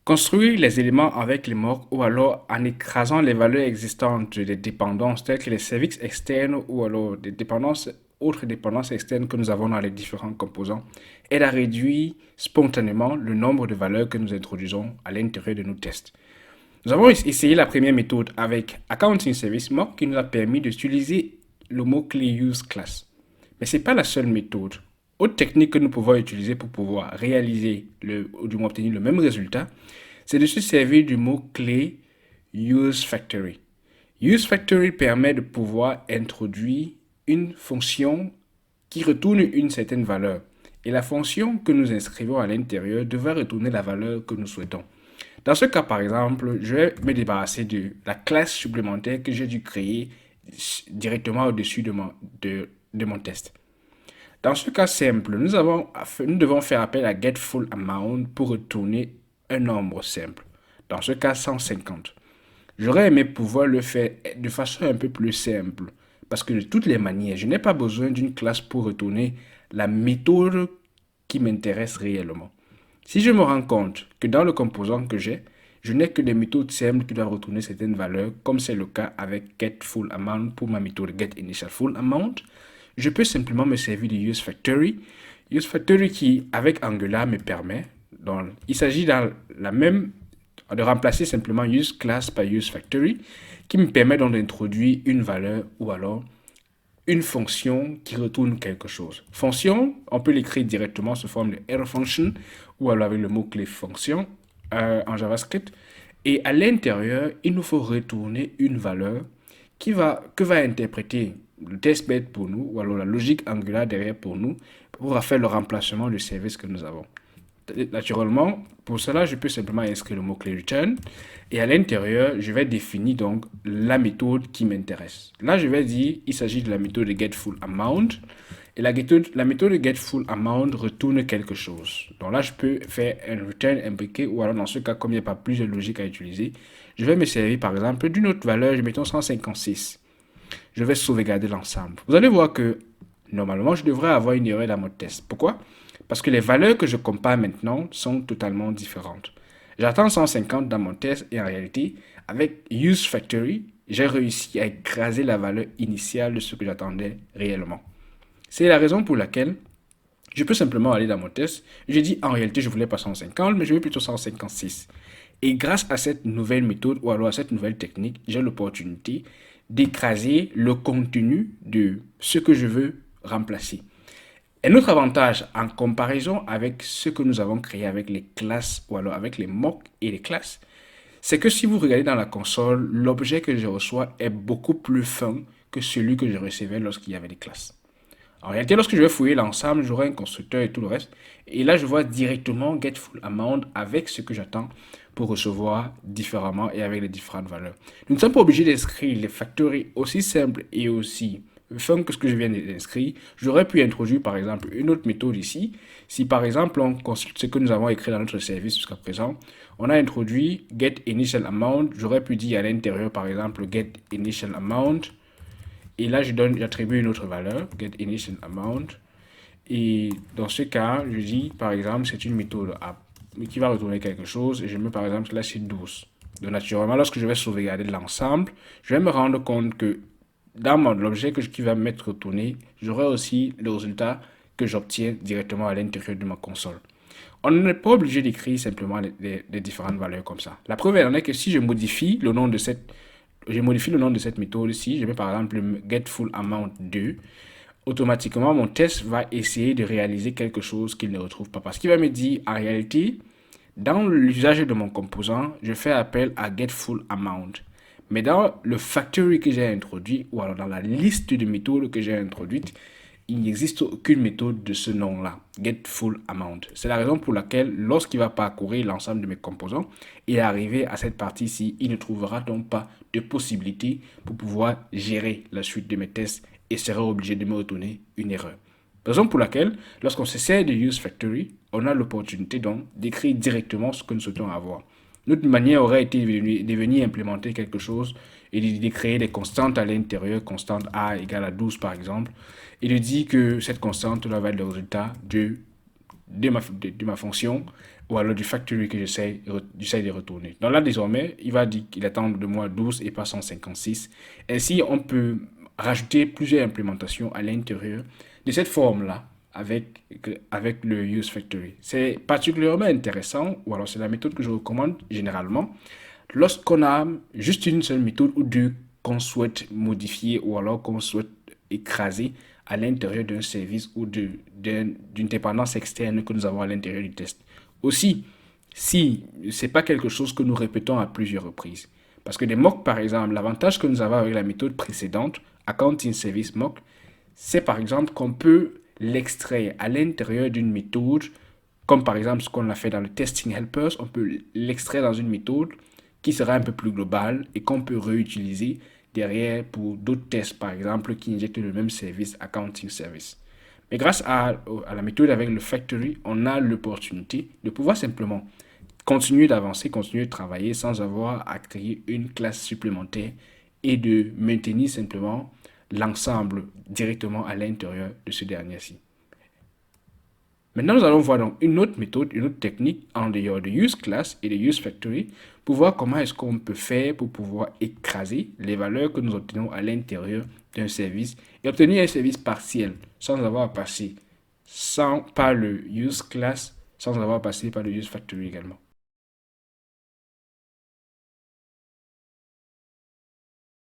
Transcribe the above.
Construire les éléments avec les mocks ou alors en écrasant les valeurs existantes des dépendances telles que les services externes ou alors des dépendances, autres dépendances externes que nous avons dans les différents composants aide à réduire spontanément le nombre de valeurs que nous introduisons à l'intérieur de nos tests. Nous avons essayé la première méthode avec Accounting Service Mock qui nous a permis d'utiliser le mot-clé UseClass. Mais ce n'est pas la seule méthode. Autre technique que nous pouvons utiliser pour pouvoir réaliser ou du moins obtenir le même résultat, c'est de se servir du mot-clé UseFactory. UseFactory permet de pouvoir introduire une fonction qui retourne une certaine valeur. Et la fonction que nous inscrivons à l'intérieur devrait retourner la valeur que nous souhaitons. Dans ce cas, par exemple, je vais me débarrasser de la classe supplémentaire que j'ai dû créer directement au-dessus de mon test. Dans ce cas simple, nous devons faire appel à getFullAmount pour retourner un nombre simple. Dans ce cas, 150. J'aurais aimé pouvoir le faire de façon un peu plus simple, parce que de toutes les manières, je n'ai pas besoin d'une classe pour retourner la méthode qui m'intéresse réellement. Si je me rends compte que dans le composant que j'ai, je n'ai que des méthodes simples qui doivent retourner certaines valeurs, comme c'est le cas avec getFullAmount pour ma méthode getInitialFullAmount, je peux simplement me servir de UseFactory. UseFactory qui, avec Angular, me permet, donc, il s'agit de remplacer simplement UseClass par UseFactory, qui me permet donc d'introduire une valeur ou alors une fonction qui retourne quelque chose. Fonction, on peut l'écrire directement sous forme de error function ou alors avec le mot-clé fonction en JavaScript. Et à l'intérieur, il nous faut retourner une valeur que va interpréter le testbed pour nous ou alors la logique Angular derrière pour nous pour faire le remplacement du service que nous avons. Naturellement, pour cela, je peux simplement inscrire le mot-clé return et à l'intérieur, je vais définir donc la méthode qui m'intéresse. Là, je vais dire il s'agit de la méthode de getFullAmount et la méthode de getFullAmount retourne quelque chose. Donc là, je peux faire un return imbriqué ou alors dans ce cas, comme il n'y a pas plusieurs logiques à utiliser, je vais me servir par exemple d'une autre valeur, mettons 156. Je vais sauvegarder l'ensemble. Vous allez voir que normalement, je devrais avoir une erreur dans mon test. Pourquoi? Parce que les valeurs que je compare maintenant sont totalement différentes. J'attends 150 dans mon test et en réalité, avec UseFactory, j'ai réussi à écraser la valeur initiale de ce que j'attendais réellement. C'est la raison pour laquelle je peux simplement aller dans mon test. Je dis en réalité, je voulais pas 150, mais je veux plutôt 156. Et grâce à cette nouvelle méthode ou alors à cette nouvelle technique, j'ai l'opportunité d'écraser le contenu de ce que je veux remplacer. Un autre avantage en comparaison avec ce que nous avons créé avec les classes ou alors avec les mocks et les classes, c'est que si vous regardez dans la console, l'objet que je reçois est beaucoup plus fin que celui que je recevais lorsqu'il y avait des classes. En réalité, lorsque je vais fouiller l'ensemble, j'aurai un constructeur et tout le reste. Et là, je vois directement getFullAmount avec ce que j'attends pour recevoir différemment et avec les différentes valeurs. Nous ne sommes pas obligés d'inscrire les factories aussi simples et aussi fin que ce que je viens d'inscrire. J'aurais pu introduire par exemple une autre méthode ici. Si par exemple on consulte ce que nous avons écrit dans notre service jusqu'à présent, on a introduit getInitialAmount. J'aurais pu dire à l'intérieur par exemple getInitialAmount. Et là, j'attribue une autre valeur, getInitialAmount. Et dans ce cas, je dis, par exemple, c'est une méthode qui va retourner quelque chose. Et je mets, par exemple, là, c'est 12. Donc, naturellement, lorsque je vais sauvegarder l'ensemble, je vais me rendre compte que dans l'objet qui va m'être retourné, j'aurai aussi le résultat que j'obtiens directement à l'intérieur de ma console. On n'est pas obligé d'écrire simplement les différentes valeurs comme ça. La preuve en est que si je modifie le nom de cette méthode ici, je mets par exemple le getFullAmount2, automatiquement mon test va essayer de réaliser quelque chose qu'il ne retrouve pas. Parce qu'il va me dire, en réalité, dans l'usage de mon composant, je fais appel à getFullAmount. Mais dans le factory que j'ai introduit, ou alors dans la liste de méthodes que j'ai introduite, il n'existe aucune méthode de ce nom-là, getFullAmount. C'est la raison pour laquelle, lorsqu'il va parcourir l'ensemble de mes composants et arriver à cette partie-ci, il ne trouvera donc pas de possibilité pour pouvoir gérer la suite de mes tests et sera obligé de me retourner une erreur. Raison pour laquelle, lorsqu'on se sert de UseFactory, on a l'opportunité donc d'écrire directement ce que nous souhaitons avoir. Notre manière aurait été de venir implémenter quelque chose et de créer des constantes à l'intérieur, constante A égale à 12 par exemple, et de dire que cette constante va être le résultat de ma fonction ou alors du factory que j'essaie de retourner. Donc là, désormais, il va dire qu'il attend de moi 12 et pas 156. Ainsi, on peut rajouter plusieurs implémentations à l'intérieur de cette forme-là avec le use factory. C'est particulièrement intéressant, ou alors c'est la méthode que je recommande généralement lorsqu'on a juste une seule méthode ou deux qu'on souhaite modifier ou alors qu'on souhaite écraser à l'intérieur d'un service ou d'une dépendance externe que nous avons à l'intérieur du test. Aussi, si ce n'est pas quelque chose que nous répétons à plusieurs reprises. Parce que des mocks, par exemple, l'avantage que nous avons avec la méthode précédente, Accounting Service Mock, c'est par exemple qu'on peut l'extraire à l'intérieur d'une méthode, comme par exemple ce qu'on a fait dans le Testing Helpers, on peut l'extraire dans une méthode qui sera un peu plus globale et qu'on peut réutiliser derrière pour d'autres tests, par exemple, qui injectent le même service, Accounting Service. Mais grâce à la méthode avec le Factory, on a l'opportunité de pouvoir simplement continuer d'avancer, continuer de travailler sans avoir à créer une classe supplémentaire et de maintenir simplement l'ensemble directement à l'intérieur de ce dernier-ci. Maintenant, nous allons voir donc une autre méthode, une autre technique en dehors de use class et de use factory pour voir comment est-ce qu'on peut faire pour pouvoir écraser les valeurs que nous obtenons à l'intérieur d'un service et obtenir un service partiel sans avoir à passer par le use class, sans avoir à passer par le use factory également.